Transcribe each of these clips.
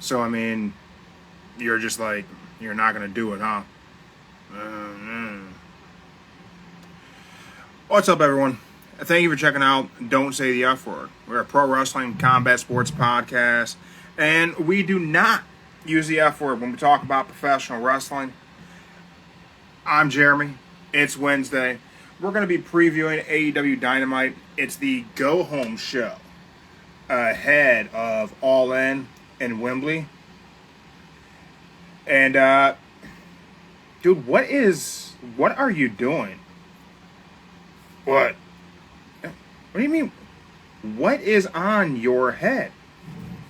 So, I mean, you're just like, you're not going to do it, huh? What's up, everyone? Thank you for checking out Don't Say the F Word. We're a pro wrestling combat sports podcast, and we do not use the F word when we talk about professional wrestling. I'm Jeremy. It's Wednesday. We're going to be previewing AEW Dynamite. It's the go-home show ahead of All In Wembley. And, dude, what are you doing? What? What do you mean? What is on your head?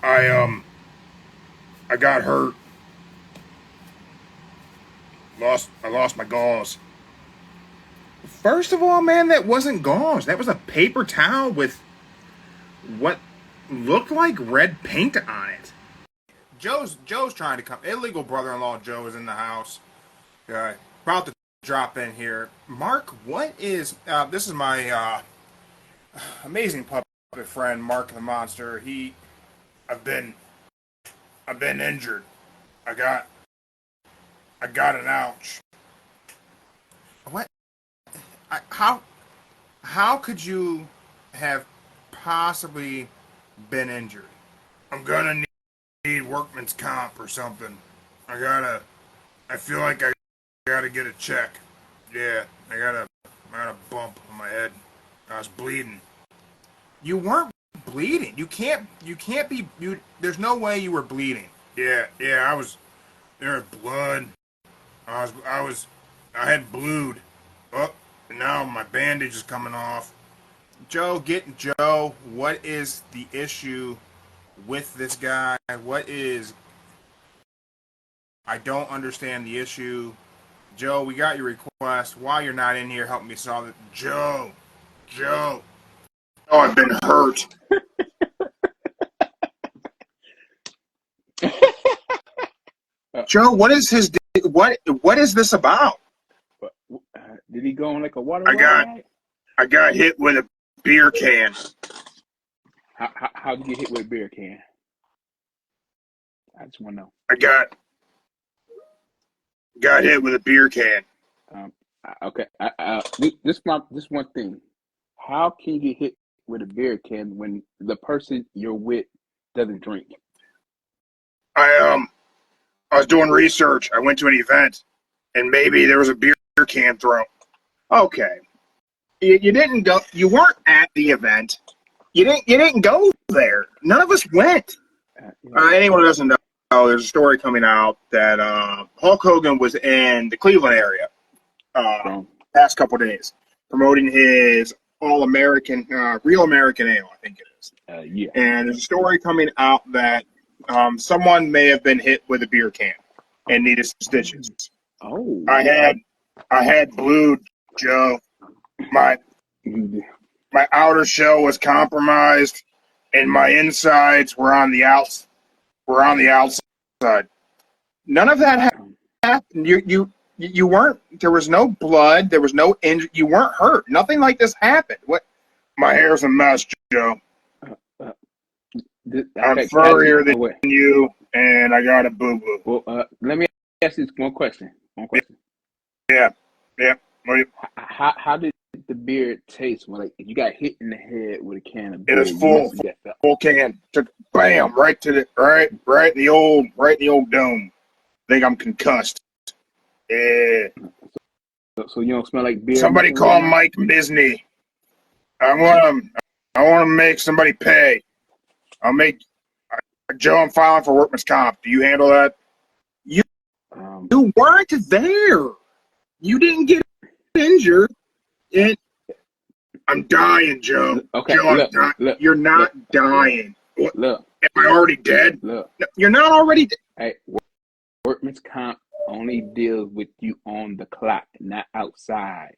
I got hurt. I lost my gauze. First of all, man, that wasn't gauze. That was a paper towel with what looked like red paint on it. Joe's trying to come. Illegal brother-in-law Joe is in the house. About to drop in here. Mark, what is... this is my amazing puppet friend, Mark the Monster. I've been injured. I got an ouch. What? How could you have possibly been injured? I'm gonna need workman's comp or something. I feel like I gotta get a check. Yeah, I got a bump on my head. I was bleeding. You weren't bleeding. You can't be. There's no way you were bleeding. Yeah. I was. There was blood. I had blued. Oh, and now my bandage is coming off. Joe, what is the issue with this guy? I don't understand the issue. Joe, we got your request. While you're not in here, help me solve it. Joe. Oh, I've been hurt. Joe, what is this about? Did he go on like a water ride? I got hit with a beer can. How did you get hit with a beer can? I just want to know. I got hit with a beer can. Okay. This one thing. How can you get hit with a beer can when the person you're with doesn't drink? I was doing research. I went to an event, and maybe there was a beer can thrown. Okay. You didn't go. You weren't at the event. You didn't go there. None of us went. Anyone who doesn't know, there's a story coming out that Hulk Hogan was in the Cleveland area past couple days, promoting his All-American, Real American Ale, I think it is. Yeah. And there's a story coming out that someone may have been hit with a beer can and needed some stitches. Oh. I had blued, Joe. My outer shell was compromised, and my insides were on the outside. None of that happened. You weren't. There was no blood. There was no injury. You weren't hurt. Nothing like this happened. What? My hair's a mess, Joe. I'm furrier than you, and I got a boo-boo. Well, let me ask you one question. Yeah. How did the beer taste when, like, you got hit in the head with a can of beer? It was full can. Took bam right in the old dome. Think I'm concussed. Yeah. So you don't smell like beer. Somebody call Mike Misney. I want to make somebody pay. Joe, I'm filing for workman's comp. Do you handle that? You weren't there. You didn't get injured. I'm dying, Joe. Okay, Joe, look, you're not dying. Look. Am I already dead? Look. No, you're not already dead. Hey, workman's comp only deals with you on the clock, not outside.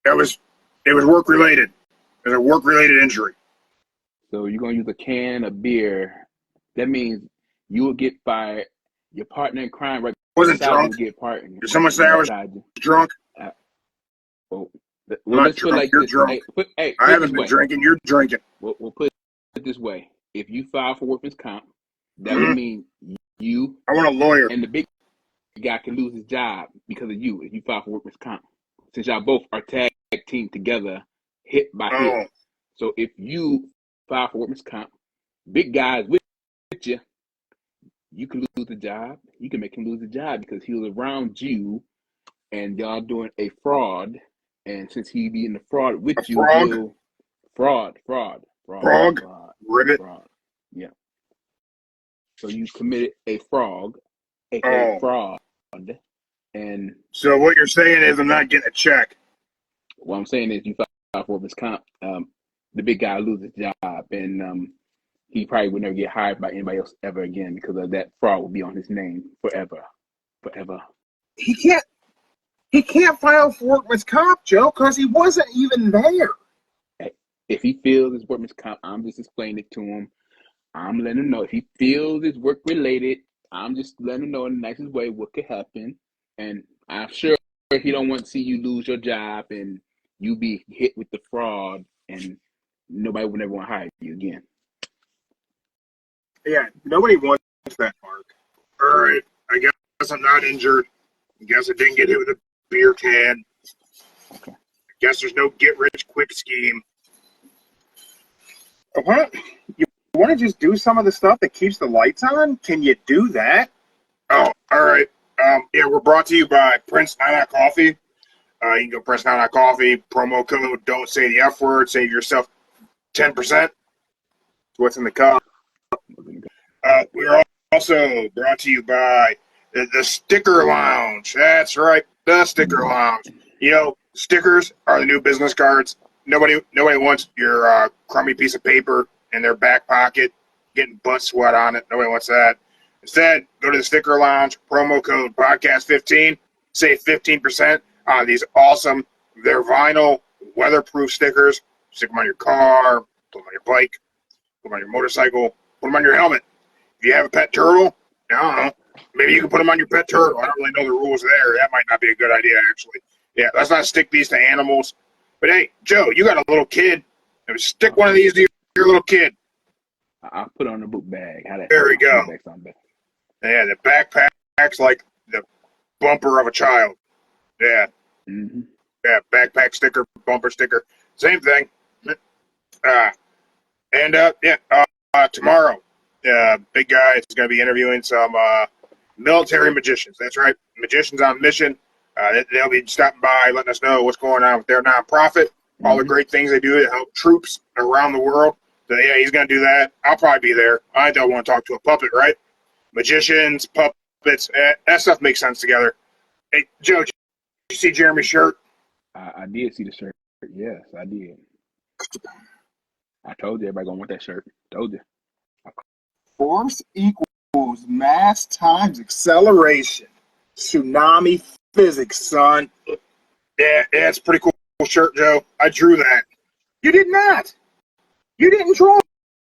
It was work related. It was a work related injury. So you're gonna use a can of beer. That means you will get fired. Your partner in crime wasn't drunk. Will get fired. Did someone say I was drunk? Let's put like you're this. drunk. I haven't been drinking. You're drinking. We'll put it this way. If you file for workman's comp that would mean you I want a lawyer. and the big guy can lose his job because of you if you file for workman's comp. Since y'all both are tag team together, hit by hit. Oh, So if you file for workman's comp, big guys with you, you can lose the job. You can make him lose the job because he was around you and y'all doing a fraud. And since he be in the fraud with a you, frog? he'll fraud. Frog? Ribbit? Yeah. So you committed a frog, aka Oh. fraud. And So what you're saying is I'm not getting a check. what I'm saying is you file for workman's comp, the big guy loses his job, and he probably would never get hired by anybody else ever again because of that fraud will be on his name forever. He can't file for workman's comp, Joe, because he wasn't even there. If he feels it's workman's comp, I'm just explaining it to him. I'm letting him know if he feels it's work related. I'm just letting him know in the nicest way what could happen, and I'm sure he don't want to see you lose your job and you be hit with the fraud, and nobody would ever want to hire you again. Yeah, nobody wants that, Mark. All right, I guess I'm not injured. I guess I didn't get hit with a beer can. Okay. I guess there's no get-rich-quick scheme. What? You want to just do some of the stuff that keeps the lights on? Can you do that? Oh, all right. Yeah, we're brought to you by Prince Nine Coffee. You can go Prince Nine Coffee, promo code, don't say the F word, save yourself 10%. What's in the cup? We're also brought to you by the Sticker Lounge. That's right, the Sticker Lounge. You know, stickers are the new business cards. Nobody wants your crummy piece of paper in their back pocket, getting butt sweat on it. Nobody wants that. Instead, go to the Sticker Lounge, promo code podcast15, save 15% on these awesome, they're vinyl, weatherproof stickers. Stick them on your car, put them on your bike, put them on your motorcycle, put them on your helmet. If you have a pet turtle, I don't know, maybe you can put them on your pet turtle. I don't really know the rules there. That might not be a good idea, actually. Yeah, let's not stick these to animals. But hey, Joe, you got a little kid. Stick one of these to your little kid. I'll put on the book bag. There we go. Yeah, the backpack's like the bumper of a child. Yeah. Mm-hmm. Yeah, backpack sticker, bumper sticker. Same thing. Tomorrow, big guy is going to be interviewing some military magicians. That's right, magicians on mission. They'll be stopping by, letting us know what's going on with their nonprofit, all the great things they do to help troops around the world. So, yeah, he's going to do that. I'll probably be there. I don't want to talk to a puppet, right? Magicians, puppets, that stuff makes sense together. Hey, Joe, did you see Jeremy's shirt? I did see the shirt. Yes, I did. I told you everybody going to want that shirt. Told you. Force equals mass times acceleration. Tsunami physics, son. Yeah, it's a pretty cool shirt, Joe. I drew that. You did not. You didn't draw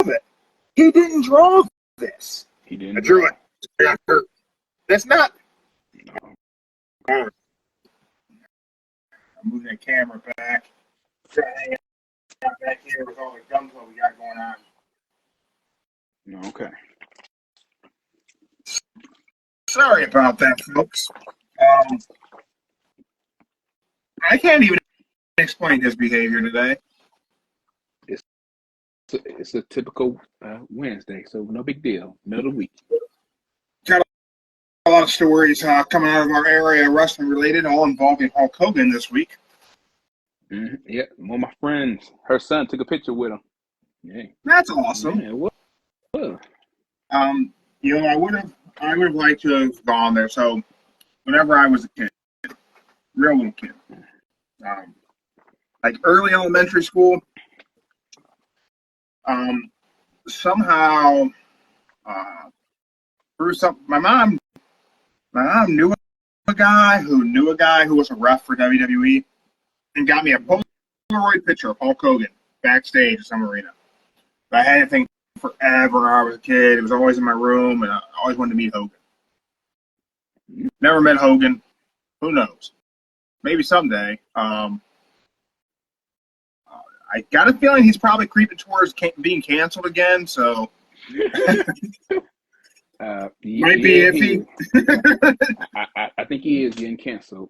it. He didn't draw this. He didn't. I drew it. I got hurt. That's not. No. I'm moving the camera back. Back here with all the guns that we got going on. No, okay. Sorry about that, folks. I can't even explain his behavior today. It's a typical Wednesday, so no big deal. Middle of the week. Got a lot of stories coming out of our area, wrestling related, all involving Hulk Hogan this week. Mm-hmm. Yeah, one of my friends, her son took a picture with him. Yeah, that's awesome. Yeah, what? You know, I would have liked to have gone there. So, whenever I was a kid, real little kid, like early elementary school, somehow through my mom knew a guy who was a ref for WWE, and got me a Polaroid picture of Hulk Hogan backstage at some arena. I had it forever. I was a kid. It was always in my room, and I always wanted to meet Hogan. Never met Hogan. Who knows? Maybe someday. I got a feeling he's probably creeping towards being canceled again. So Might be iffy. I think he is getting canceled.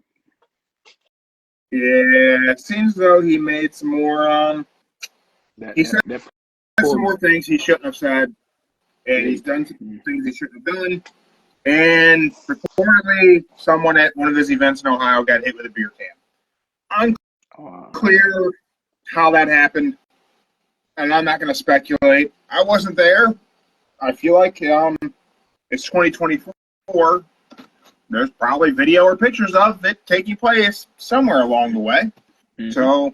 Yeah, it seems though he made some more. He said some more things he shouldn't have said, and he's done some things he shouldn't have done. And reportedly, someone at one of his events in Ohio got hit with a beer can. Unclear how that happened, and I'm not going to speculate. I wasn't there. I feel like it's 2024. There's probably video or pictures of it taking place somewhere along the way. Mm-hmm. So,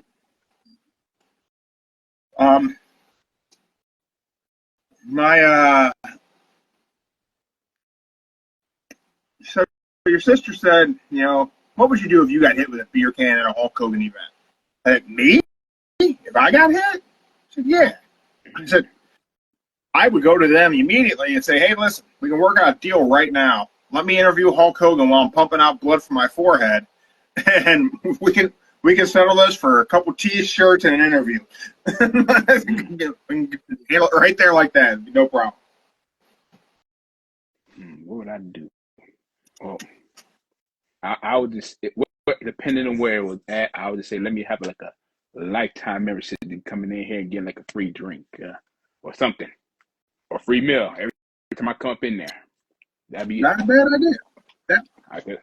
so your sister said, what would you do if you got hit with a beer can at a Hulk Hogan event? Me? If I got hit? I said, yeah. I said, I would go to them immediately and say, hey, listen, we can work out a deal right now. Let me interview Hulk Hogan while I'm pumping out blood from my forehead, and we can settle this for a couple T-shirts and an interview. Handle it right there like that. No problem. What would I do? Well, I would just, depending on where it was at, I would just say, let me have like a lifetime membership and coming in here and getting like a free drink or something, or free meal every time I come up in there. That'd be not a bad idea. Yeah. I could,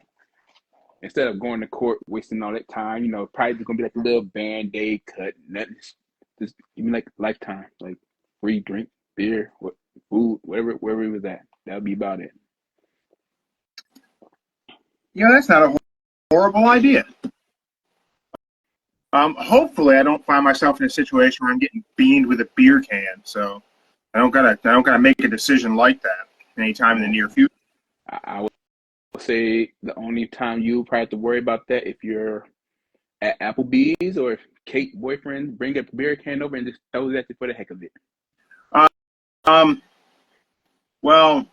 instead of going to court, wasting all that time, probably just gonna be like a little Band-Aid cut, nothing, just even like lifetime, like free drink, beer, food, wherever it was at. That'd be about it. Yeah, that's not a horrible idea. Hopefully, I don't find myself in a situation where I'm getting beamed with a beer can. So I don't gotta make a decision like that anytime in the near future. I would say the only time you probably have to worry about that if you're at Applebee's or if Kate's boyfriend bring a beer can over and just throws at you for the heck of it. Well,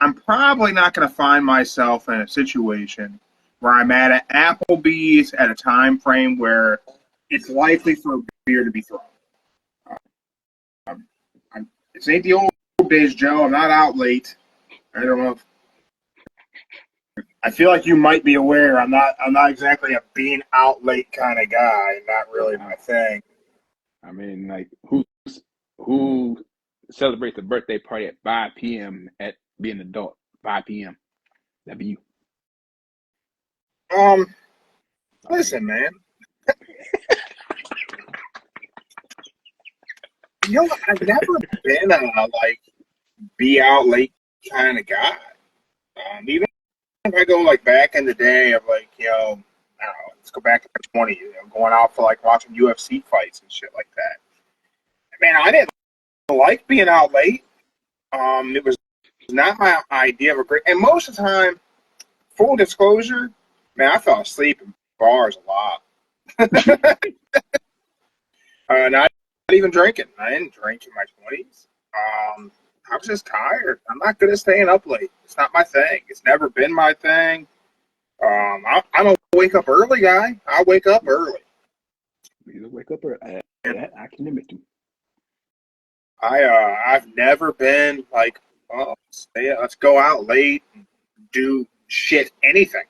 I'm probably not going to find myself in a situation where I'm at an Applebee's at a time frame where it's likely for a beer to be thrown. This ain't the old days, Joe. I'm not out late. I don't know. I feel like you might be aware. I'm not exactly a being out late kind of guy. Not really my thing. I mean, like who celebrates a birthday party at 5 p.m. at being an adult? 5 p.m. That'd be you. Listen, man. I've never been a be out late kind of guy. Even if I go back in the day of I don't know, let's go back to 20, going out for watching UFC fights and shit like that. Man, I didn't like being out late. It was not my idea of a great. And most of the time, full disclosure, man, I fell asleep in bars a lot. Not even drinking. I didn't drink in my 20s. I was just tired. I'm not good at staying up late. It's not my thing. It's never been my thing. I'm a wake up early guy. I wake up early. You wake up early. I can admit to. I've never been let's go out late and do anything.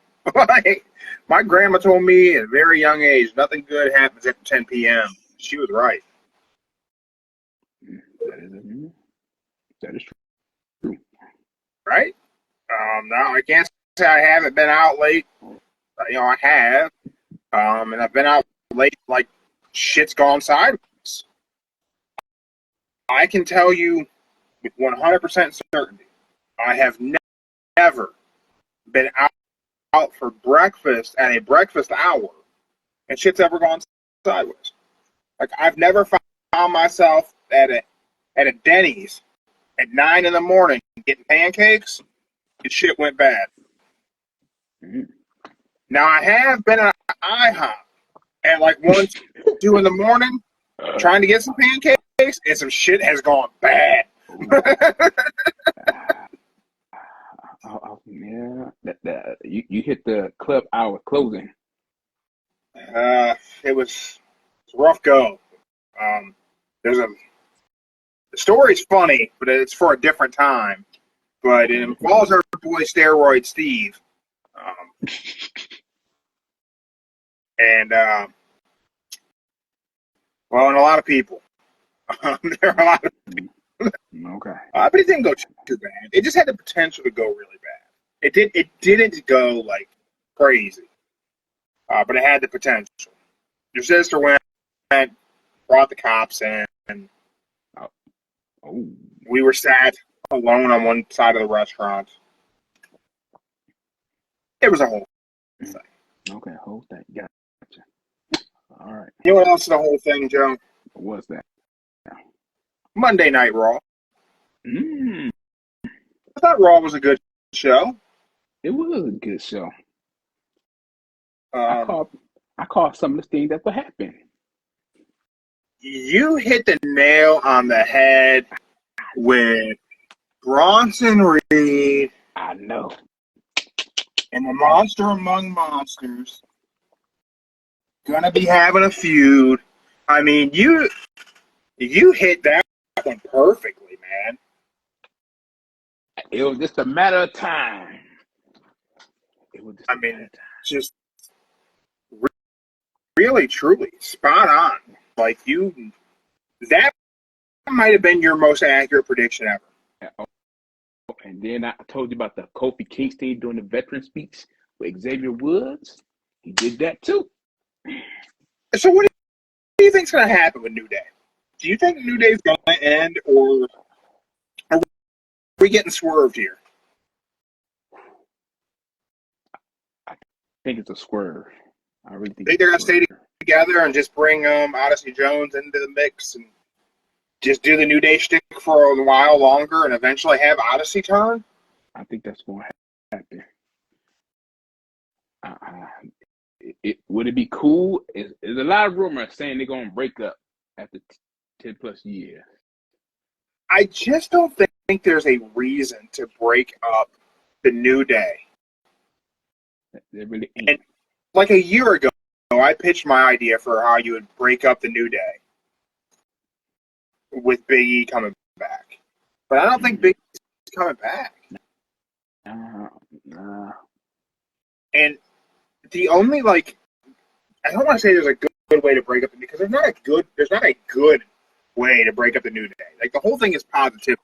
My grandma told me at a very young age, nothing good happens after 10 p.m. She was right. That is true. Right? Now I can't say I haven't been out late. I have. And I've been out late shit's gone sideways. I can tell you with 100% certainty, I have never been out for breakfast at a breakfast hour and shit's ever gone sideways. I've never found myself at a Denny's at 9 a.m. getting pancakes and shit went bad. Mm-hmm. Now I have been at IHOP at 1, 2 in the morning trying to get some pancakes and some shit has gone bad. Yeah, you hit the club hour closing. It was a rough go. There's a The story's funny, but it's for a different time. But it involves our boy Steroid Steve. And and a lot of people. There are a lot of people. Okay. But it didn't go too bad. It just had the potential to go really bad. It didn't go like crazy. But it had the potential. Your sister went, brought the cops in, and we were sat alone on one side of the restaurant. It was a whole thing. Okay, whole thing. Gotcha. All right. You know what else is the whole thing, Joe? What's that? Monday Night Raw. I thought Raw was a good show. It was a good show. I caught some of the things that would happen. You hit the nail on the head with Bronson Reed. I know. And the monster among monsters gonna be having a feud. I mean, you hit that one perfectly, man. It was just a matter of time. Just really, truly spot on. Like that might have been your most accurate prediction ever. And then I told you about the Kofi Kingston doing the veteran speech with Xavier Woods. He did that too. So what do you think's going to happen with New Day? Do you think New Day's going to end, or are we getting swerved here? I think it's a swerve. I really think they're going to stay together and just bring Odyssey Jones into the mix and just do the New Day shtick for a while longer and eventually have Odyssey turn? I think that's going to happen. Would it be cool? There's a lot of rumors saying they're going to break up after 10 plus years. I just don't think there's a reason to break up the New Day. There really ain't. And like a year ago, I pitched my idea for how you would break up the New Day with Big E coming back. But I don't think Big E's coming back. Nah. And the only, I don't want to say there's a good way to break up the, because there's not a good way to break up the New Day. Like, the whole thing is positive.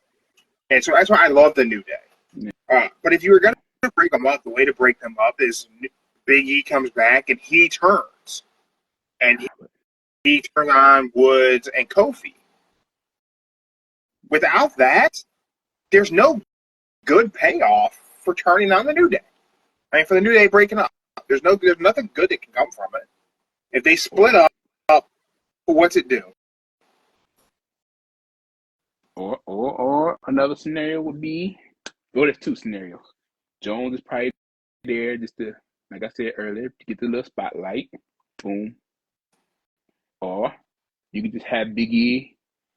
And so that's why I love the New Day. But if you were going to break them up, the way to break them up is Big E comes back and he turns. And he turns on Woods and Kofi. Without that, there's no good payoff for turning on the New Day. I mean, for the New Day breaking up, there's nothing good that can come from it. If they split up, what's it do? Or another scenario would be, there's two scenarios. Jones is probably there just to, like I said earlier, to get the little spotlight. Boom. Or you could just have Big E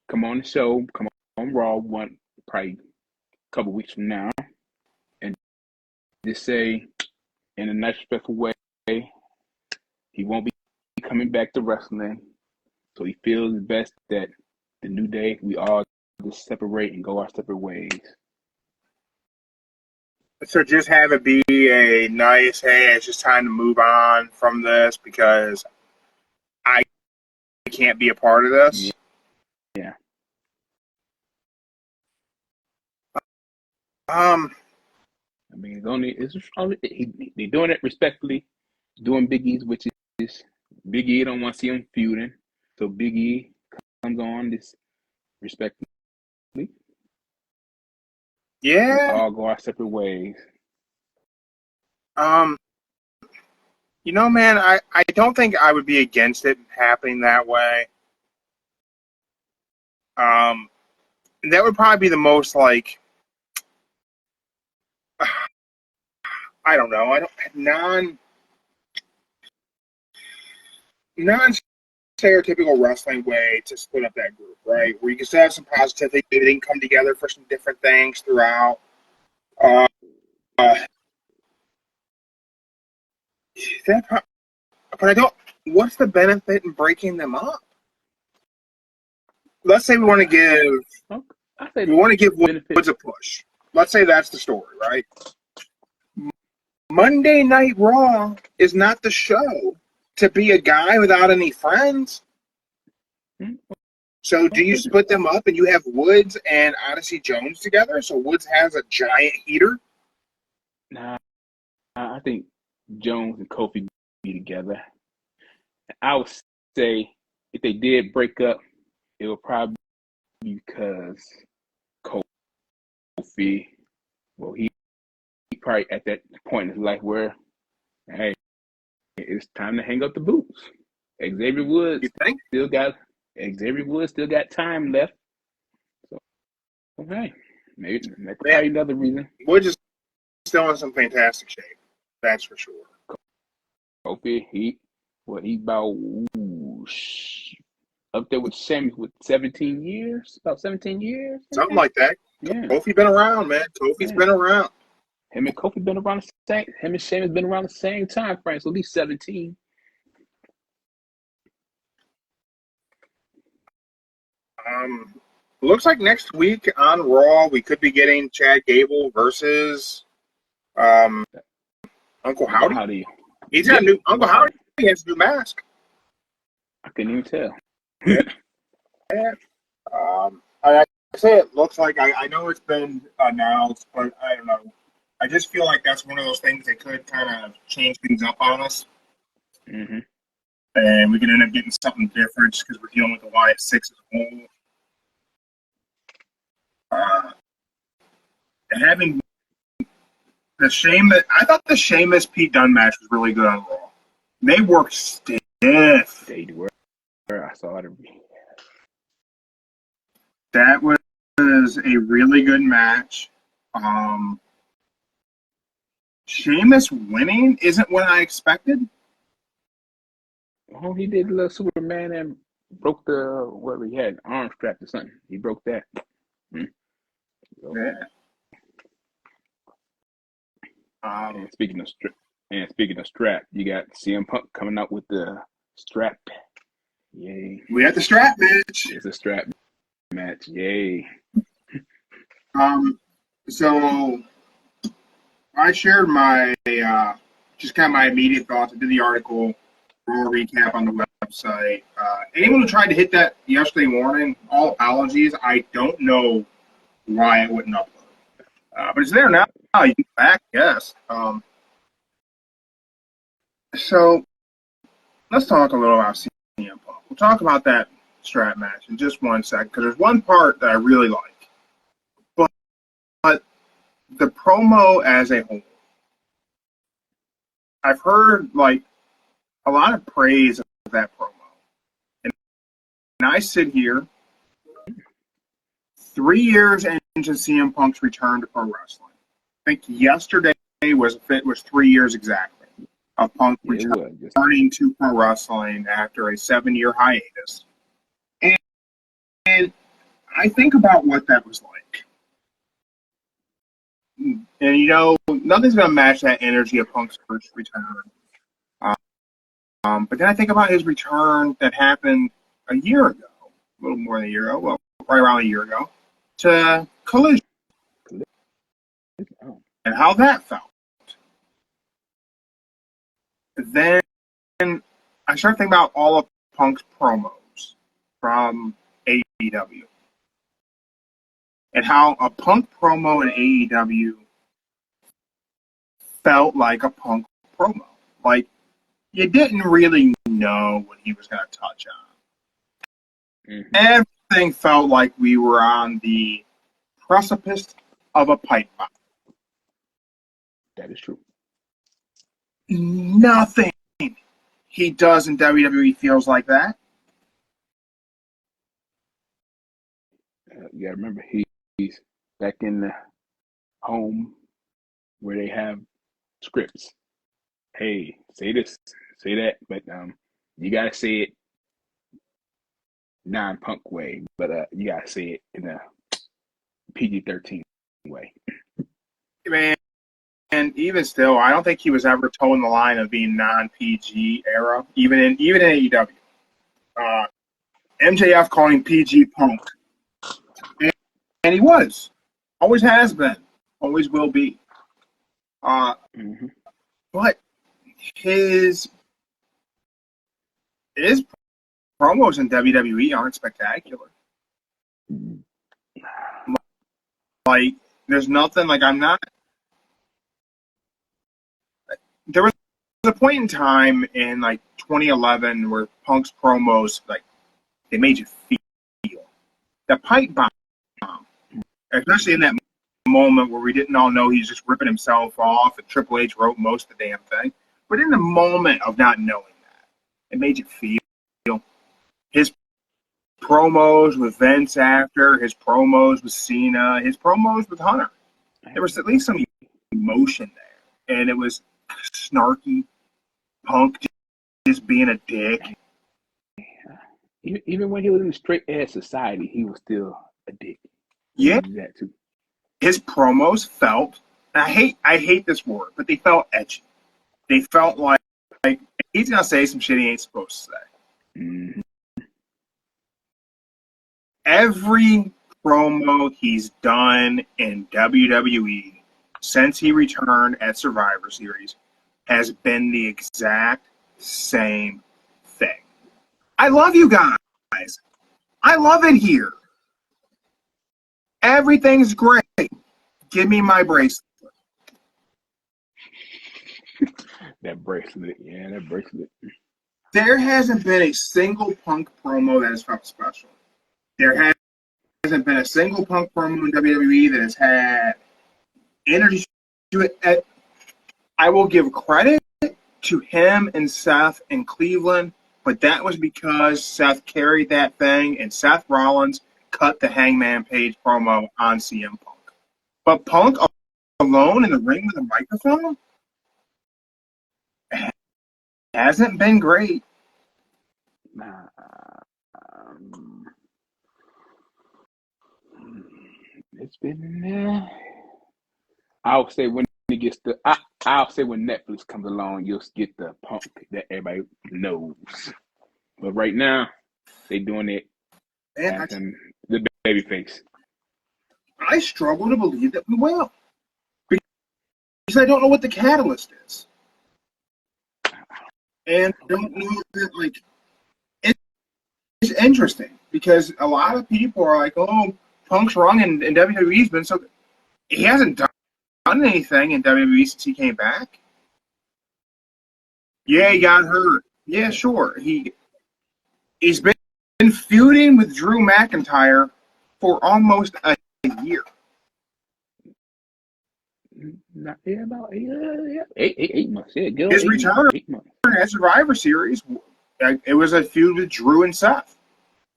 come on the show, come on Raw probably a couple weeks from now, and just say, in a nice, respectful way, he won't be coming back to wrestling. So he feels best that the New Day, we all just separate and go our separate ways. So just have it be a nice, hey, it's just time to move on from this because I can't be a part of this. Yeah. I mean, they're doing it respectfully, doing Big E's, which is Big E don't want to see him feuding, so Big E comes on this respectfully. Yeah. We all go our separate ways. You know, man, I don't think I would be against it happening that way. That would probably be the most I don't know. I don't non-stereotypical wrestling way to split up that group, right? Where you can still have some positivity, maybe they can come together for some different things throughout. But I don't. What's the benefit in breaking them up? let's say we want to give benefit. Woods a push. Let's say that's the story, right? Monday Night Raw is not the show to be a guy without any friends. So do you split them up and you have Woods and Odyssey Jones together? So Woods has a giant heater? Nah, I think Jones and Kofi be together. I would say if they did break up, it would probably be because Kofi, well, he probably at that point in his life where, hey, it's time to hang up the boots. Xavier Woods still got time left. So, okay, maybe that's probably another reason. Woods is still in some fantastic shape. That's for sure. Kofi, he about up there with Sammy with 17 years, about 17 years, something like that. Yeah. Kofi been around, man. Kofi's been around. Him and Kofi been around the same. Him and Sheamus been around the same time frame, so at least 17. Looks like next week on Raw we could be getting Chad Gable versus Uncle Howdy. He's got a new Uncle Howdy has a new mask. I couldn't even tell. Yeah. I say it looks like I know it's been announced, but I don't know. I just feel like that's one of those things that could kind of change things up on us. Mm-hmm. And we could end up getting something different just because we're dealing with the Y6 as a whole. Having the Sheamus, I thought the Sheamus Pete Dunne match was really good on Raw. They worked stiff. They were. I saw it. That was a really good match. Sheamus winning isn't what I expected. Oh, he did a little Superman and broke the whatever he had, arm strap or something. He broke that. Yeah. And speaking of strap, you got CM Punk coming out with the strap. Yay! We had the strap match. It's a strap match. Yay! So I shared my just kind of my immediate thoughts. I did the article, Raw recap on the website. Anyone who tried to hit that yesterday morning, all apologies. I don't know why it wouldn't upload. But it's there now. You can back, yes. So let's talk a little about CM Punk. We'll talk about that strap match in just 1 second because there's one part that I really like. But the promo as a whole, I've heard like a lot of praise of that promo. And I sit here 3 years into CM Punk's return to pro wrestling. I think yesterday was 3 years exactly of Punk returning to pro wrestling after a 7-year hiatus. And I think about what that was like. And, you know, nothing's going to match that energy of Punk's first return. But then I think about his return that happened a year ago, a little more than a year ago, well, right around a year ago, to Collision. And how that felt. Then I started thinking about all of Punk's promos from AEW. And how a Punk promo in AEW felt like a Punk promo. Like, you didn't really know what he was going to touch on. Mm-hmm. Everything felt like we were on the precipice of a pipe bomb. That is true. Nothing he does in WWE feels like that. You got to remember, he's back in the home where they have scripts. Hey, say this, say that, but you got to say it non-Punk way, but you got to say it in a PG-13 way. Man. And even still, I don't think he was ever toeing the line of being non-PG era, even in AEW. MJF calling PG Punk. And he was. Always has been. Always will be. But his promos in WWE aren't spectacular. Like, there's nothing, like, I'm not. There was a point in time in, like, 2011 where Punk's promos, like, they made you feel. The pipe bomb, especially in that moment where we didn't all know he's just ripping himself off and Triple H wrote most of the damn thing. But in the moment of not knowing that, it made you feel. His promos with Vince after, his promos with Cena, his promos with Hunter. There was at least some emotion there. And it was snarky, Punk just being a dick. Even when he was in the straight edge society, he was still a dick. Yeah. That too. His promos felt, I hate this word, but they felt edgy. They felt like he's going to say some shit he ain't supposed to say. Mm-hmm. Every promo he's done in WWE since he returned at Survivor Series has been the exact same thing. I love you guys. I love it here. Everything's great. Give me my bracelet. That bracelet. Yeah, that bracelet. There hasn't been a single Punk promo that has felt special. There hasn't been a single Punk promo in WWE that has had energy to it. I will give credit to him and Seth in Cleveland, but that was because Seth carried that thing and Seth Rollins cut the Hangman Page promo on CM Punk. But Punk alone in the ring with a microphone hasn't been great. It's been. I'll say when it gets the. I'll say when Netflix comes along, you'll get the Punk that everybody knows. But right now, they doing it as the babyface. I struggle to believe that we will, because I don't know what the catalyst is, and I don't know that like it's interesting because a lot of people are like, "Oh, Punk's wrong," and WWE's been so. He hasn't done anything in WWE since he came back. Yeah, he got hurt. Yeah, sure. He's been feuding with Drew McIntyre for almost a year. About 8 months. Yeah, go His return at Survivor Series, it was a feud with Drew and Seth.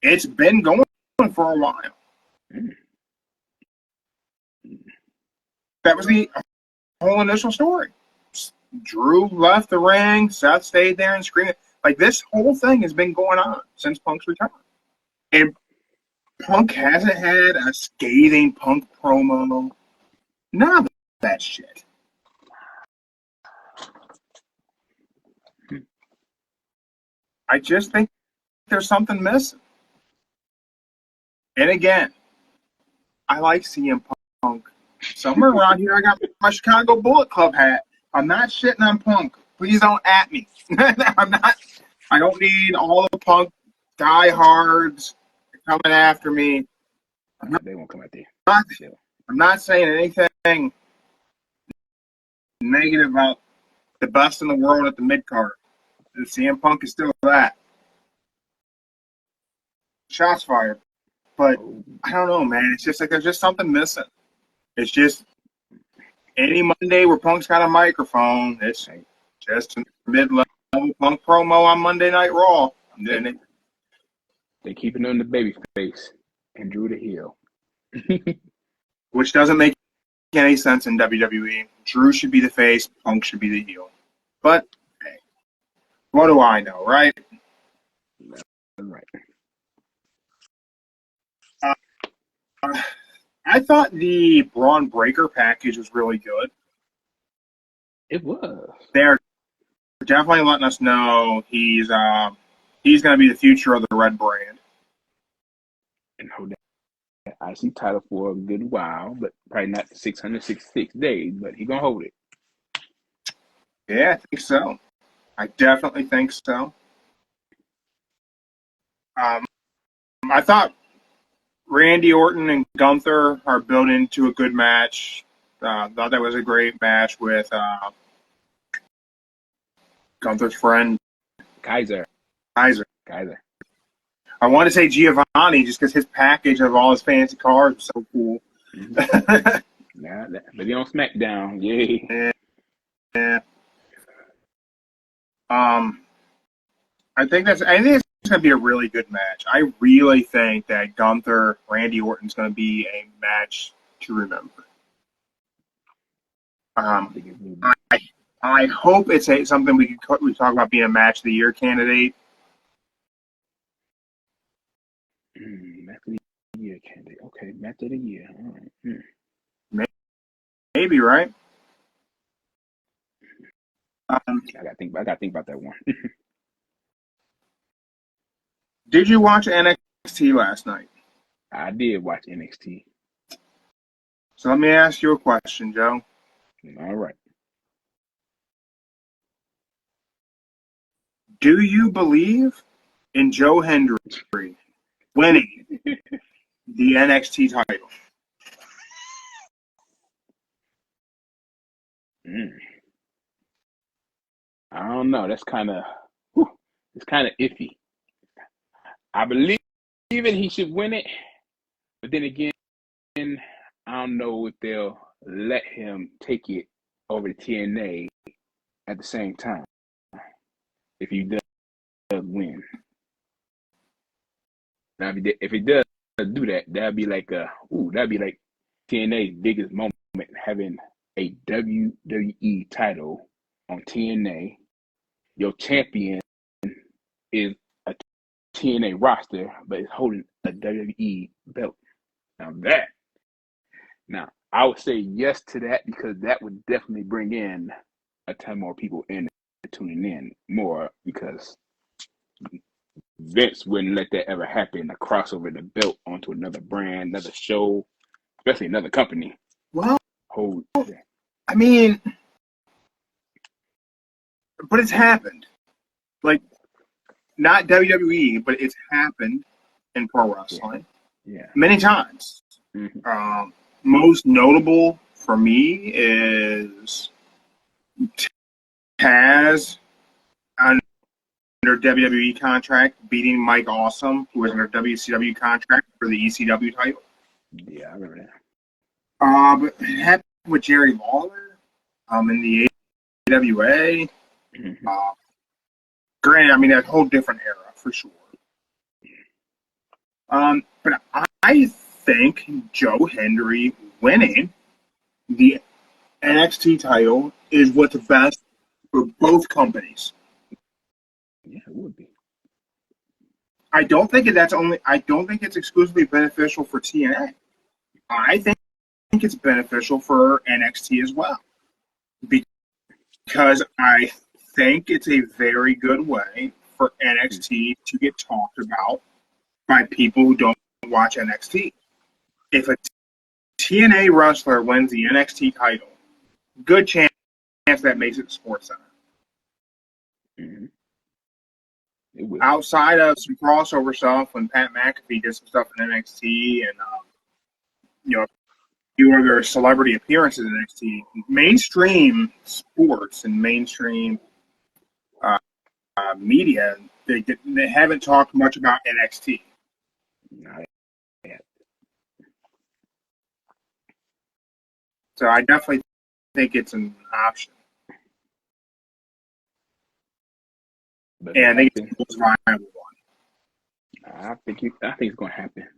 It's been going for a while. That was the whole initial story. Drew left the ring, Seth stayed there and screamed. Like, this whole thing has been going on since Punk's return. And Punk hasn't had a scathing Punk promo. None of that shit. I just think there's something missing. And again, I like CM Punk. Somewhere around here, I got my Chicago Bullet Club hat. I'm not shitting on Punk. Please don't at me. I'm not. I don't need all the Punk diehards coming after me. They won't come at you. I'm not saying anything negative about the best in the world at the mid card. CM Punk is still that. Shots fired. But I don't know, man. It's just like there's just something missing. It's just any Monday where Punk's got a microphone, it's just a mid-level Punk promo on Monday Night Raw. And then they keep it on the baby face and Drew the heel. Which doesn't make any sense in WWE. Drew should be the face, Punk should be the heel. But, hey, what do I know, right? Right. I thought the Braun Breaker package was really good. It was. They're definitely letting us know he's going to be the future of the Red brand. and hold that IC title for a good while, but probably not for 666 days, but he gonna hold it. Yeah, I think so. I definitely think so. I thought Randy Orton and Gunther are built into a good match. Thought that was a great match with Gunther's friend Kaiser. Kaiser. I want to say Giovanni just because his package of all his fancy cars was so cool. Mm-hmm. Nah, but he on SmackDown, yay. Yeah. I think it's going to be a really good match. I really think that Gunther Randy Orton's going to be a match to remember. I hope it's something we talk about being a match of the year candidate. Match of the year candidate. Okay, match of the year. All right. Maybe, right? I gotta think about that one. Did you watch NXT last night? I did watch NXT. So let me ask you a question, Joe. All right. Do you believe in Joe Hendry winning the NXT title? I don't know. That's kind of it's kind of iffy. I believe he should win it, but then again, I don't know if they'll let him take it over to TNA at the same time if he does win. Now, if he does do that, that'd be like TNA's biggest moment, having a WWE title on TNA. Your champion is a TNA roster, but is holding a WWE belt. Now I would say yes to that because that would definitely bring in a ton more people in tuning in more because Vince wouldn't let that ever happen. A crossover the belt onto another brand, another show, especially another company. Well, I mean, but it's happened. Like, not WWE, but it's happened in pro wrestling. Yeah. Many times. Mm-hmm. Most notable for me is Taz under WWE contract beating Mike Awesome, who was under WCW contract for the ECW title. Yeah, I remember that. But it happened with Jerry Lawler in the AWA. Mm-hmm. Granted, I mean, a whole different era for sure. But I think Joe Hendry winning the NXT title is what's best for both companies. Yeah, it would be. I don't think it's exclusively beneficial for TNA. I think it's beneficial for NXT as well. Because I think it's a very good way for NXT to get talked about by people who don't watch NXT. If a TNA wrestler wins the NXT title, good chance that makes it Sports Center. Mm-hmm. Outside of some crossover stuff, when Pat McAfee did some stuff in NXT and a few other celebrity appearances in NXT, mainstream sports and mainstream media, they haven't talked much about NXT. Not yet. So I definitely think it's an option. But and I think it's the most viable one. I think it's going to happen.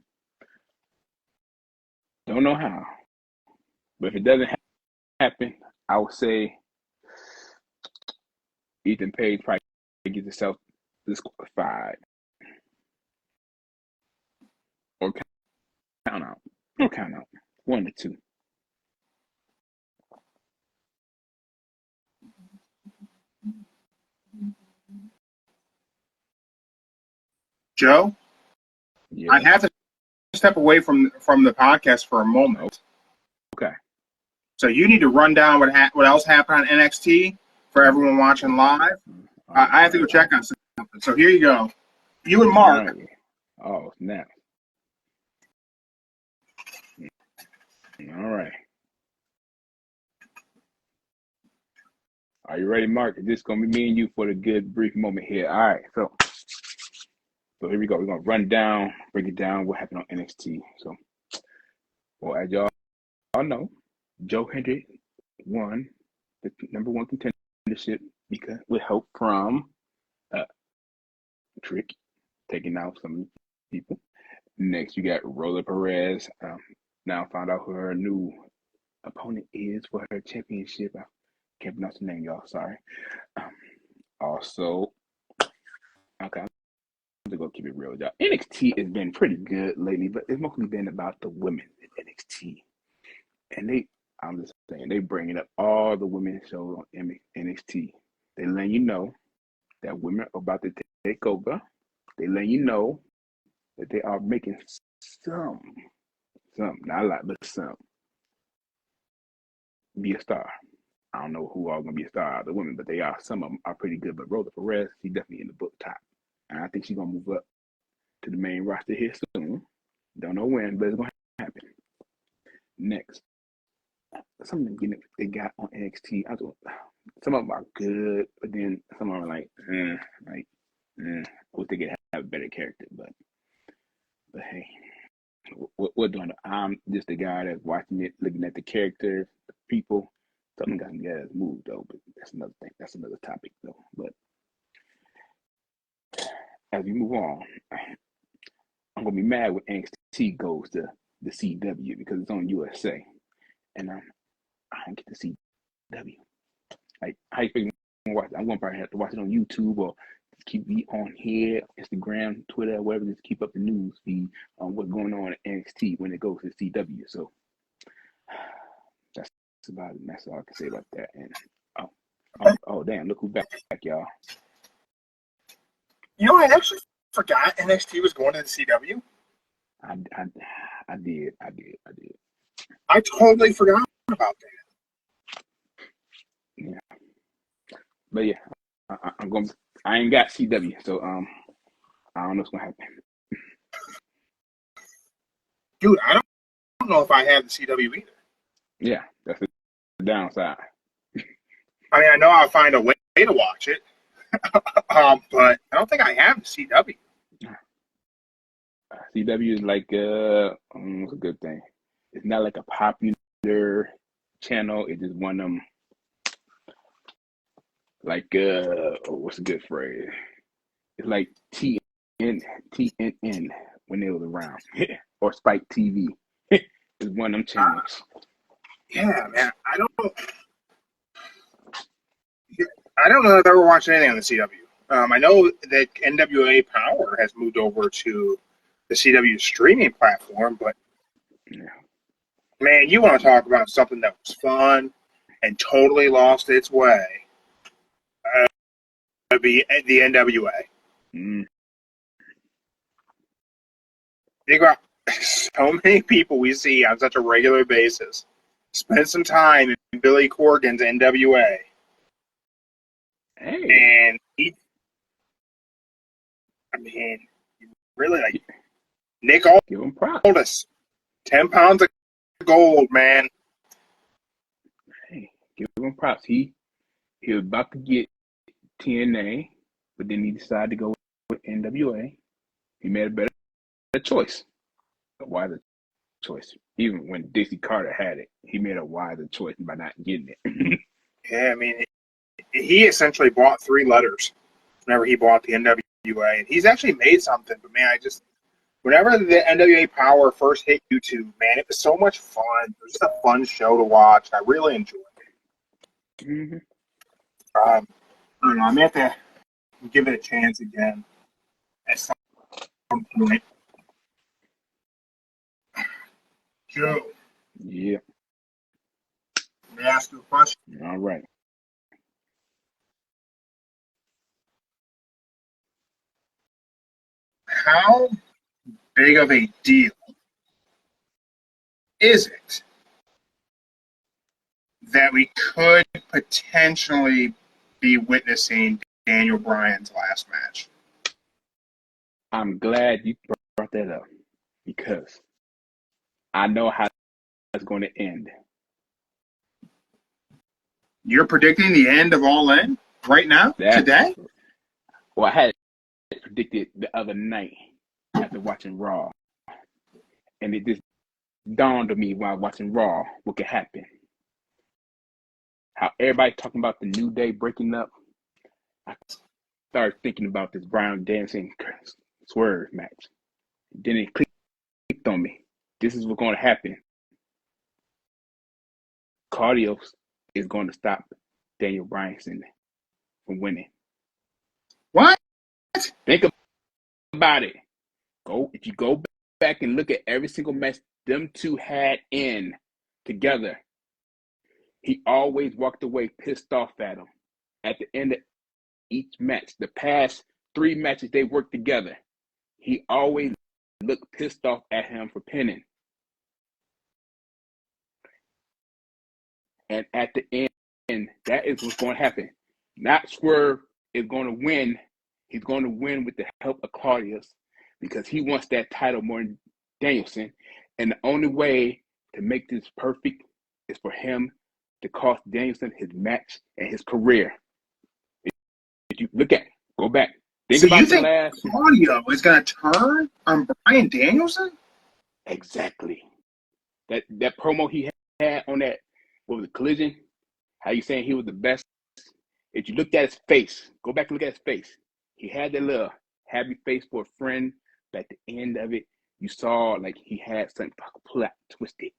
Don't know how, but if it doesn't happen, I would say Ethan Page probably gets himself disqualified or count out. No count out. 1 to 2. Joe, Yeah. I have to step away from the podcast for a moment. Okay. So you need to run down what else happened on NXT for everyone watching live. I have to go check on something. So here you go. You and Mark. Right. Oh, snap. All right. Are you ready, Mark? This is going to be me and you for the good brief moment here. All right. So here we go. We're going to run down, break it down, what happened on NXT. So, well, as y'all know, Joe Hendry won the number one contendership because with help from Trick taking out some people. Next, you got Rosa Perez. Now found out who her new opponent is for her championship. I can't pronounce the name, y'all. Sorry. Also, okay, I'm just gonna keep it real, y'all. NXT has been pretty good lately, but it's mostly been about the women in NXT, and I'm just saying, they bringing up all the women shows on NXT. They letting you know that women are about to take over. They letting you know that they are making some, not a lot, but some, be a star. I don't know who are going to be a star out of the women, but they are. Some of them are pretty good. But Rosa Perez, she's definitely in the book top. And I think she's going to move up to the main roster here soon. Don't know when, but it's going to happen. Next, some of them they got on NXT. Some of them are good, but then some of them are like, I wish they could have a better character. But hey, we're doing it. I'm just the guy that's watching it, looking at the characters, the people. Some got some guys moved though, but that's another thing. That's another topic though. But as we move on, I'm gonna be mad when NXT goes to the CW because it's on USA, and I don't get to CW. Like, how you think I'm gonna watch it? I'm gonna probably have to watch it on YouTube or just keep me on here, Instagram, Twitter, whatever. Just keep up the news feed on what's going on at NXT when it goes to CW. So that's about it. That's all I can say about that. And oh damn! Look who's back, y'all. You know, I actually forgot NXT was going to the CW. I did. I totally forgot about that. Yeah, but yeah, I'm going. I ain't got CW, so I don't know what's gonna happen. Dude, I don't know if I have the CW either. Yeah, that's the downside. I mean, I know I'll find a way to watch it, but I don't think I have the CW. CW is like what's a good thing? It's not like a popular channel. It's just one of them. Like what's a good phrase? It's like TNN when it was around, or Spike TV. It's one of them channels. Yeah, man. I don't know if I've ever watched anything on the CW. I know that NWA Power has moved over to the CW streaming platform, but yeah. Man, you want to talk about something that was fun and totally lost its way? It'd be the NWA. Think about so many people we see on such a regular basis. Spend some time in Billy Corgan's NWA. Hey. And really, like, Nick Aldis, 10 pounds of gold, man. Hey, give him props. He was about to get TNA, but then he decided to go with NWA. He made a better choice, a wiser choice. Even when Dixie Carter had it, he made a wiser choice by not getting it. Yeah, I mean, he essentially bought 3 letters whenever he bought the NWA. And he's actually made something, but man, whenever the NWA Power first hit YouTube, man, it was so much fun. It was just a fun show to watch. I really enjoyed it. Mm-hmm. I don't know. I'm going to have to give it a chance again at some point. Joe. Yeah. Let me ask you a question. All right. How big of a deal is it that we could potentially be witnessing Daniel Bryan's last match? I'm glad you brought that up because I know how it's going to end. You're predicting the end of All In right now, today? Well, I had predicted the other night after watching Raw, and it just dawned on me while watching Raw what could happen. How everybody talking about the New Day breaking up. I started thinking about this Bryan Danielson Swerve match. Then it clicked on me. This is what's going to happen. Claudio is going to stop Daniel Bryan from winning. What? Think about it. If you go back and look at every single match them two had in together, he always walked away pissed off at him. At the end of each match, the past 3 matches they worked together, he always looked pissed off at him for pinning. And at the end, that is what's going to happen. Not Swerve is going to win. He's going to win with the help of Claudius because he wants that title more than Danielson. And the only way to make this perfect is for him to cost Danielson his match and his career. If you look at it, go back. So you think Claudio is going to turn on Bryan Danielson? Exactly. That promo he had on that, what was it, Collision? How you saying he was the best? If you looked at his face, go back and look at his face. He had that little happy face for a friend, but at the end of it, you saw like he had something pull out, twisted.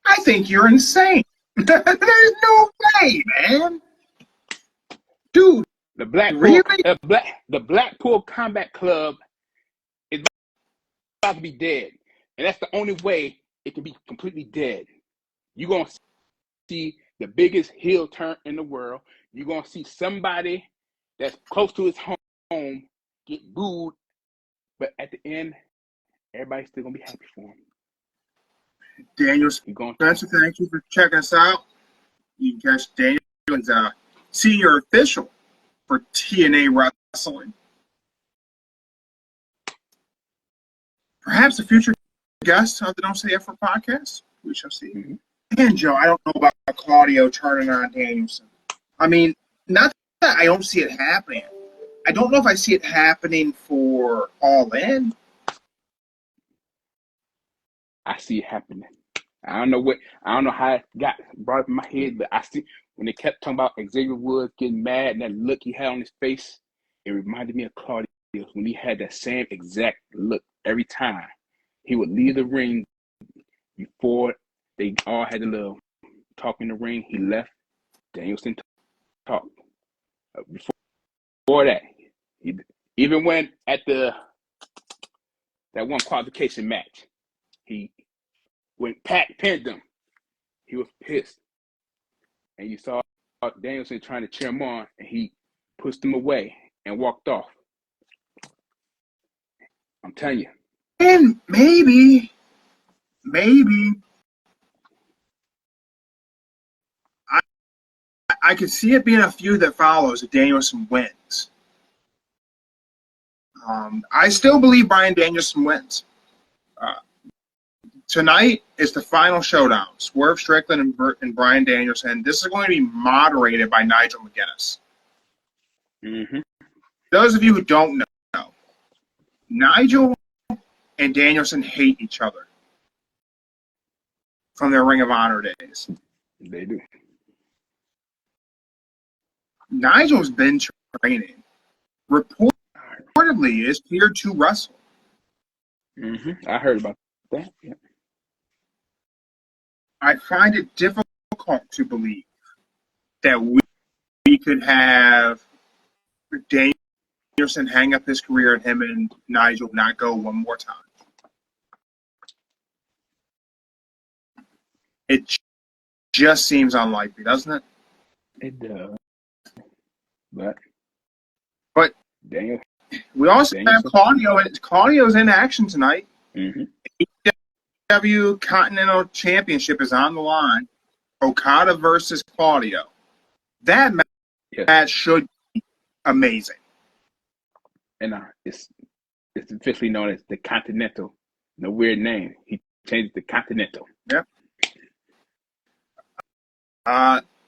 I think you're insane. There's no way, man. Dude, the Blackpool Combat Club is about to be dead, and that's the only way it can be completely dead. You're gonna see the biggest heel turn in the world. You're gonna see somebody that's close to his home get booed, but at the end, everybody's still gonna be happy for him. Daniel Spencer, thank you for checking us out. You can catch Daniel as a senior official for TNA Wrestling. Perhaps a future guest of the Don't Say Effort podcast. We shall see. Mm-hmm. And Joe, I don't know about Claudio turning on Danielson. I mean, not that I don't see it happening. I don't know if I see it happening for All In. I see it happening. I don't know how it got brought up in my head, but I see when they kept talking about Xavier Woods getting mad and that look he had on his face, it reminded me of Claudio when he had that same exact look every time. He would leave the ring before they all had a little talk in the ring. He left. Danielson talked. Before that, he even went at that one qualification match. When Pat pinned him, he was pissed. And you saw Danielson trying to cheer him on, and he pushed him away and walked off. I'm telling you. And maybe, I could see it being a feud that follows if Danielson wins. I still believe Bryan Danielson wins. Tonight is the final showdown. Swerve Strickland and Bryan Danielson. This is going to be moderated by Nigel McGuinness. Mm-hmm. Those of you who don't know, Nigel and Danielson hate each other from their Ring of Honor days. They do. Nigel's been training. Reportedly is cleared to wrestle. Mm-hmm. I heard about that. Yeah. I find it difficult to believe that we could have Danielson hang up his career and him and Nigel not go one more time. It just seems unlikely, doesn't it? It does. But we also have Claudio. Claudio's in action tonight. Mm-hmm. AEW Continental Championship is on the line. Okada versus Claudio. That match should be amazing. And it's officially known as the Continental. No weird name. He changed it to Continental. Yep.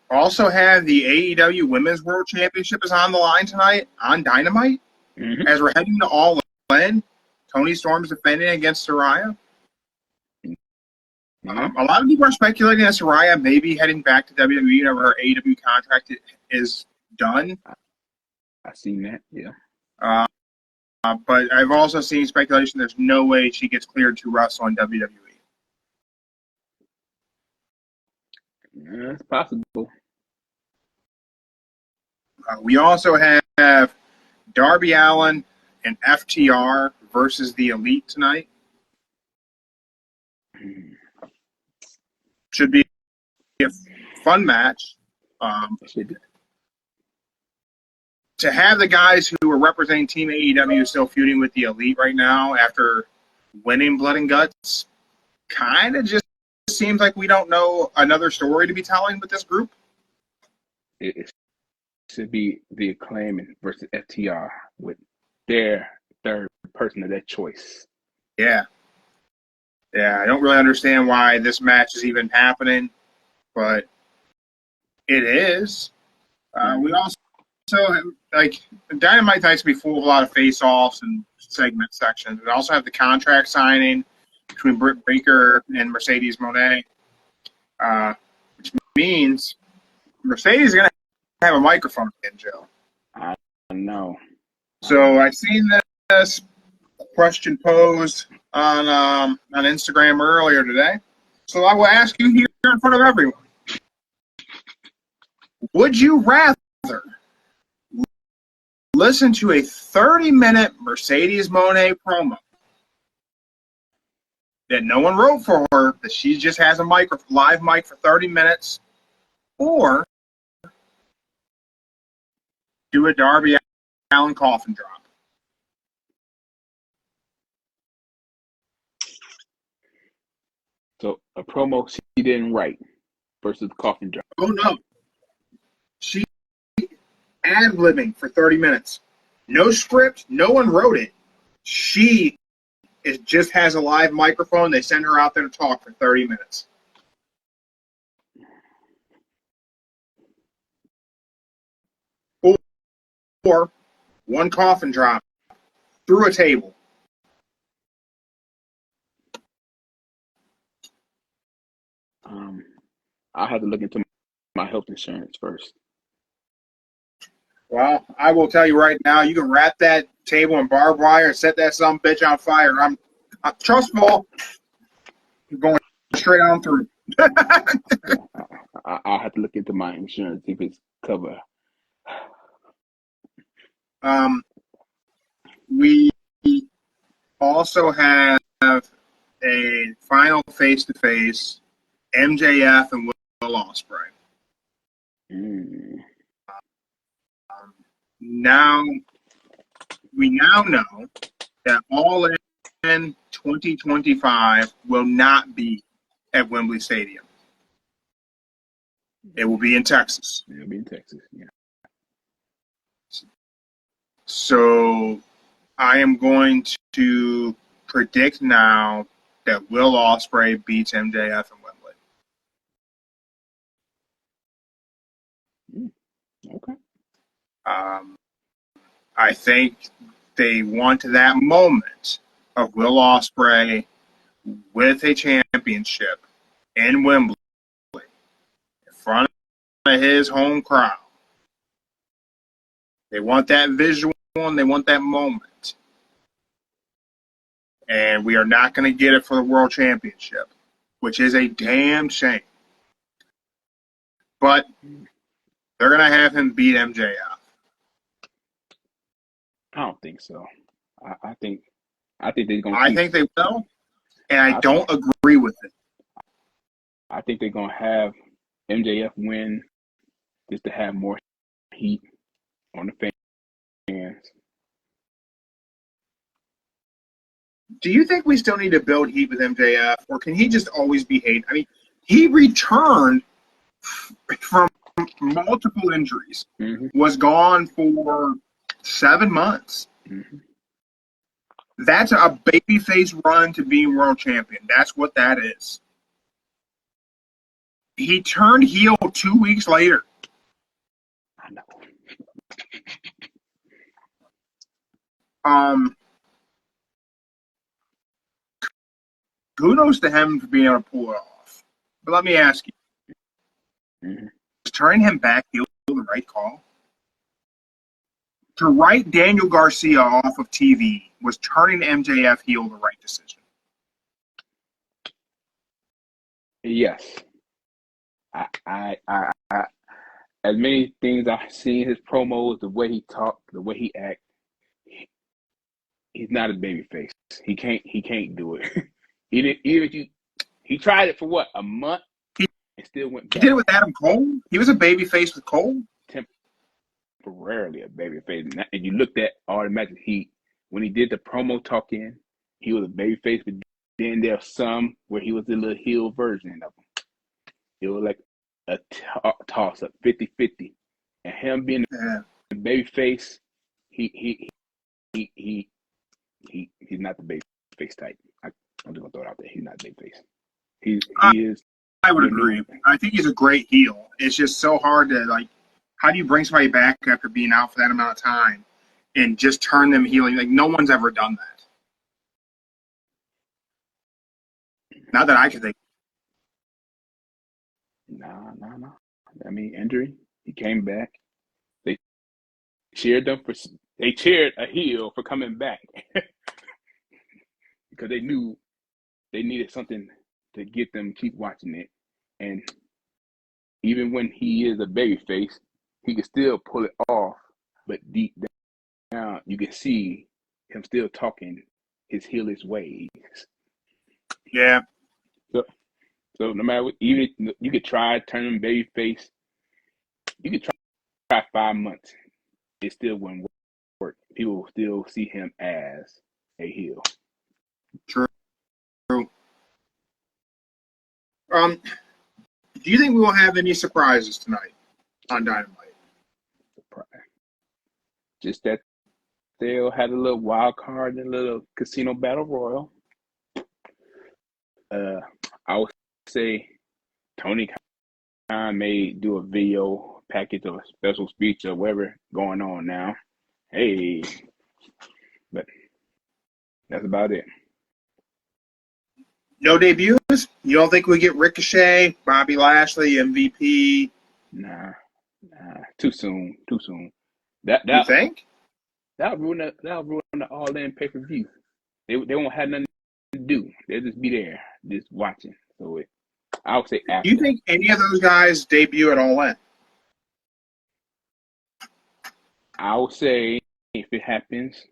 Also have the AEW Women's World Championship is on the line tonight on Dynamite. Mm-hmm. As we're heading to All In, Toni Storm is defending against Saraya. Mm-hmm. A lot of people are speculating that Saraya may be heading back to WWE whenever her AEW contract is done. I've seen that, yeah. But I've also seen speculation there's no way she gets cleared to wrestle in WWE. Yeah, it's possible. We also have Darby Allin and FTR versus the Elite tonight. Should be a fun match. To have the guys who are representing Team AEW still feuding with the Elite right now after winning Blood and Guts kind of just seems like we don't know another story to be telling with this group. It should be the Acclaim versus FTR with their third person of their choice. Yeah, I don't really understand why this match is even happening, but it is. We also like Dynamite nights be full of a lot of face-offs and segment sections. We also have the contract signing between Britt Baker and Mercedes Moné, which means Mercedes is going to have a microphone again, Joe. I know. So I've seen this question posed on Instagram earlier today. So I will ask you here in front of everyone. Would you rather listen to a 30-minute Mercedes Moné promo that no one wrote for her, that she just has a live mic for 30 minutes, or do a Darby Allin coffin drop? So a promo she didn't write versus coffin drop. Oh, no. She ad-libbing for 30 minutes. No script. No one wrote it. She just has a live microphone. They send her out there to talk for 30 minutes. Or one coffin drop through a table. I'll have to look into my health insurance first. Well, I will tell you right now, you can wrap that table in barbed wire and set that some bitch on fire. I'm trustful. You're going straight on through. I'll have to look into my insurance if it's covered. We also have a final face-to-face, MJF and Will Ospreay. Now we know that All In 2025 will not be at Wembley Stadium. It will be in Texas. It'll be in Texas, yeah. So I am going to predict now that Will Ospreay beats MJF in Wembley. Okay. I think they want that moment of Will Ospreay with a championship in Wembley in front of his home crowd. They want that visual and they want that moment. And we are not going to get it for the World Championship, which is a damn shame. But they're going to have him beat MJF. I don't think so. I think they're going to I think they will, and I don't agree with it. I think they're going to have MJF win just to have more heat on the fans. Do you think we still need to build heat with MJF, or can he just always be hated? I mean, he returned from multiple injuries, was gone for 7 months. That's a babyface run to being world champion. That's what that is. He turned heel 2 weeks later. I know. Kudos to him for being able to pull it off. But let me ask you, is turning him back heel the right call? To write Daniel Garcia off of TV, was turning MJF heel the right decision? Yes. I as many things I've seen his promos, the way he talked, the way he act, he's not a babyface. He can't do it. He tried it for what, a month? It still went back. He did it with Adam Cole. He was a babyface with Cole. Temporarily a babyface. And you looked at all the matches when he did the promo talking, he was a babyface, but then there's some where he was a little heel version of him. It was like a toss up, 50-50. And him being a babyface, he's not the babyface type. I'm just gonna throw it out there. He's not a babyface. He is. I would agree. I think he's a great heel. It's just so hard to, like, how do you bring somebody back after being out for that amount of time and just turn them heel? Like, no one's ever done that. Not that I can think. No. I mean, injury. He came back. They cheered a heel for coming back because they knew they needed something to get them keep watching it. And even when he is a babyface, he can still pull it off. But deep down, you can see him still talking his heelish ways. Yeah. So no matter what, even you could try turning babyface, you could try 5 months, it still wouldn't work. People will still see him as a heel. True. Do you think we will have any surprises tonight on Dynamite? Just that they'll have a little wild card and a little casino battle royal. I would say Tony Khan may do a video package or a special speech or whatever going on now. Hey, but that's about it. No debuts? You don't think we get Ricochet, Bobby Lashley, MVP? Nah. Too soon. You think? That'll ruin the All-In pay-per-view. They won't have nothing to do. They'll just be there, just watching. So I would say after. Do you think any of those guys debut at All-In? I would say if it happens,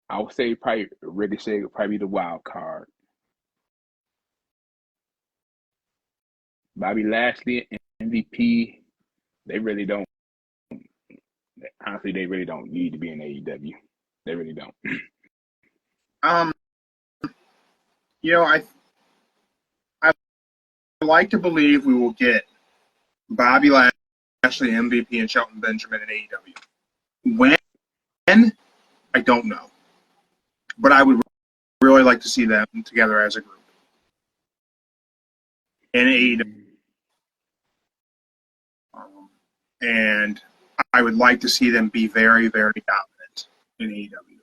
I would say probably Ricochet would probably be the wild card. Bobby Lashley and MVP, they really don't. Honestly, they really don't need to be in AEW. They really don't. I like to believe we will get Bobby Lashley, MVP, and Shelton Benjamin in AEW. When? I don't know. But I would really like to see them together as a group in AEW. And I would like to see them be very, very dominant in AEW.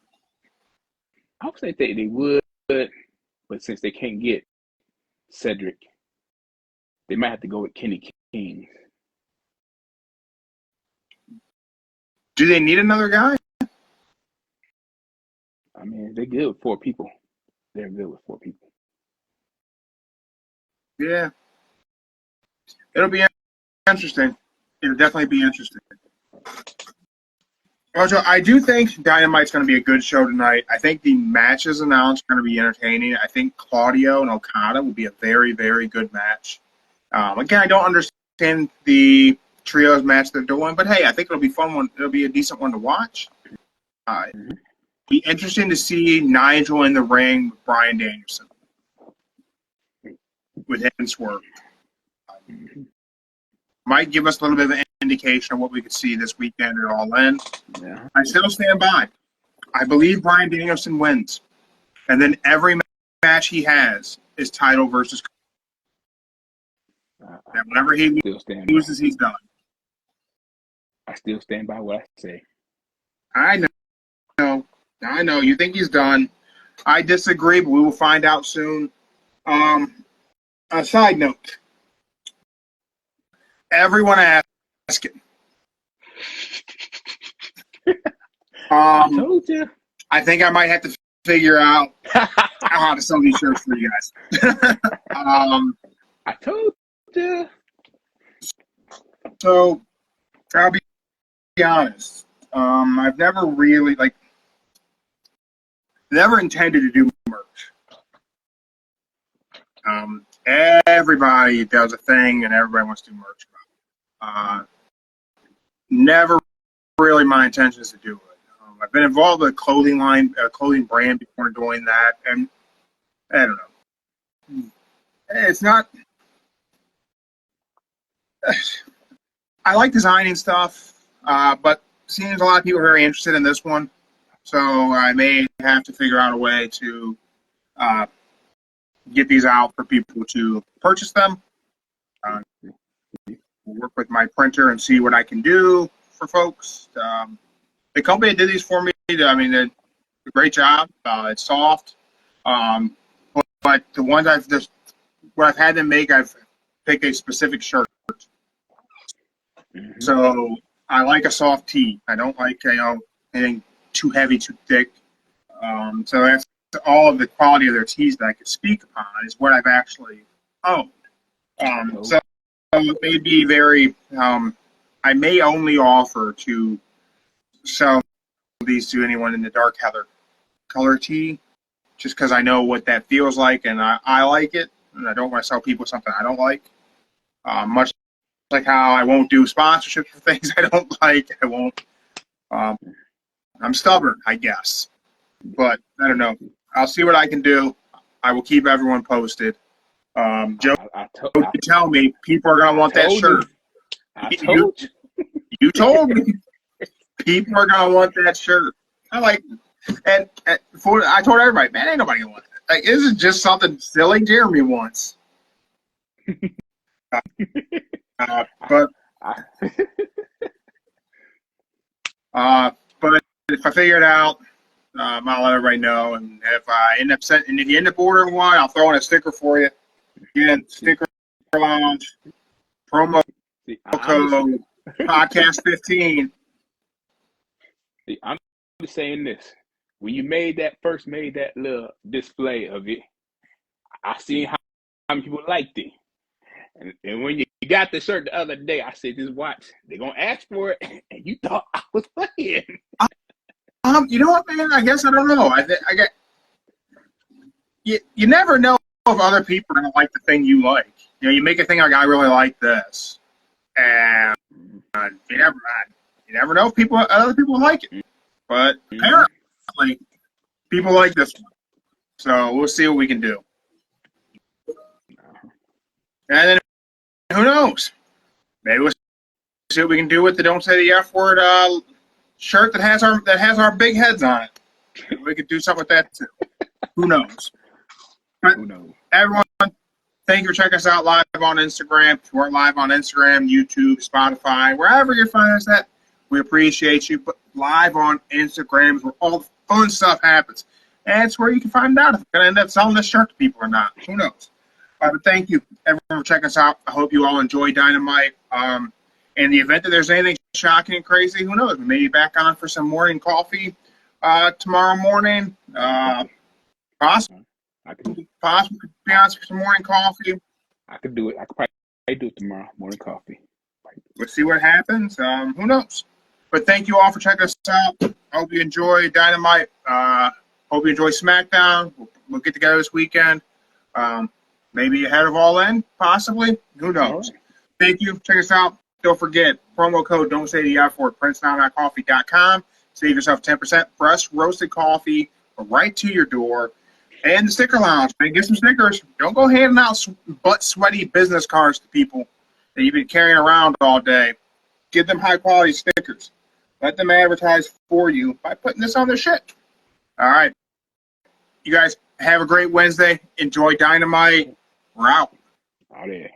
I would say they would, but since they can't get Cedric, they might have to go with Kenny King. Do they need another guy? I mean, they're good with 4 people. They're good with 4 people. Yeah. It'll be interesting. It'll definitely be interesting. Also, I do think Dynamite's going to be a good show tonight. I think the matches announced are going to be entertaining. I think Claudio and Okada will be a very, very good match. Again, I don't understand the trios match they're doing, but hey, I think it'll be fun one. It'll be a decent one to watch. be interesting to see Nigel in the ring with Bryan Danielson, with him and Swerve. Might give us a little bit of an indication of what we could see this weekend at All In. Yeah. I still stand by. I believe Bryan Danielson wins. And then every match he has is title versus. And whenever he loses, he's done. I still stand by what I say. I know. You think he's done. I disagree, but we will find out soon. A side note. Everyone asking. I told you. I think I might have to figure out how to sell these shirts for you guys. I told you. So, I'll be honest. I've never really, never intended to do merch. Everybody does a thing, and everybody wants to do merch. Never really my intention is to do it. I've been involved with a clothing brand before doing that, and I don't know. It's not. I like designing stuff, but seems a lot of people are very interested in this one, so I may have to figure out a way to get these out for people to purchase them. Work with my printer and see what I can do for folks. The company that did these for me, I mean, they did a great job. It's soft, but the ones what I've had them make, I've picked a specific shirt. Mm-hmm. So I like a soft tee. I don't like anything too heavy, too thick. So that's all of the quality of their tees that I could speak upon is what I've actually owned. So it may be very. I may only offer to sell these to anyone in the dark heather color tee, just because I know what that feels like and I like it, and I don't want to sell people something I don't like. Much like how I won't do sponsorships for things I don't like. I won't. I'm stubborn, I guess, but I don't know. I'll see what I can do. I will keep everyone posted. Joe, you tell me people are gonna want that shirt. You told me people are gonna want that shirt. I like, and before I told everybody, man, ain't nobody gonna want it. Like, this is just something silly Jeremy wants. But if I figure it out, I'll let everybody know. And if I end up if you end up ordering one, I'll throw in a sticker for you. Again, sticker lounge, promo code podcast 15. I'm just saying this. When you made that little display of it, I seen how many people liked it. And when you got the shirt the other day, I said, just watch. They're going to ask for it. And you thought I was playing. You know what, man? I guess I don't know. I get you never know if other people are going to like the thing you like. You know, you make a thing like, I really like this. And you never know if other people like it. But apparently, people like this one. So we'll see what we can do. And then, who knows? Maybe we'll see what we can do with the "Don't Say the F Word" shirt that has our big heads on it. Maybe we could do something with that too. Who knows? But Who knows? everyone, thank you for checking us out live on Instagram. If you weren't live on Instagram, YouTube, Spotify, wherever you're finding us at, we appreciate you. But live on Instagram is where all the fun stuff happens. And it's where you can find out if we're going to end up selling this shirt to people or not. Who knows? But thank you, everyone, for checking us out. I hope you all enjoy Dynamite. In the event that there's anything shocking and crazy, who knows? We may be back on for some morning coffee tomorrow morning. Possibly could be on for some morning coffee. I could do it. I could probably do it tomorrow, morning coffee. We'll see what happens. Who knows? But thank you all for checking us out. I hope you enjoy Dynamite. Hope you enjoy SmackDown. We'll get together this weekend. Maybe ahead of All In, possibly. Who knows? Right. Thank you. Check us out. Don't forget, promo code Don't Say the F Word, princedown.coffee.com. Save yourself 10%. Fresh roasted coffee right to your door. And the sticker lounge, man, get some stickers. Don't go handing out butt sweaty business cards to people that you've been carrying around all day. Give them high quality stickers. Let them advertise for you by putting this on their shit. All right. You guys have a great Wednesday. Enjoy Dynamite. We're out. Out there.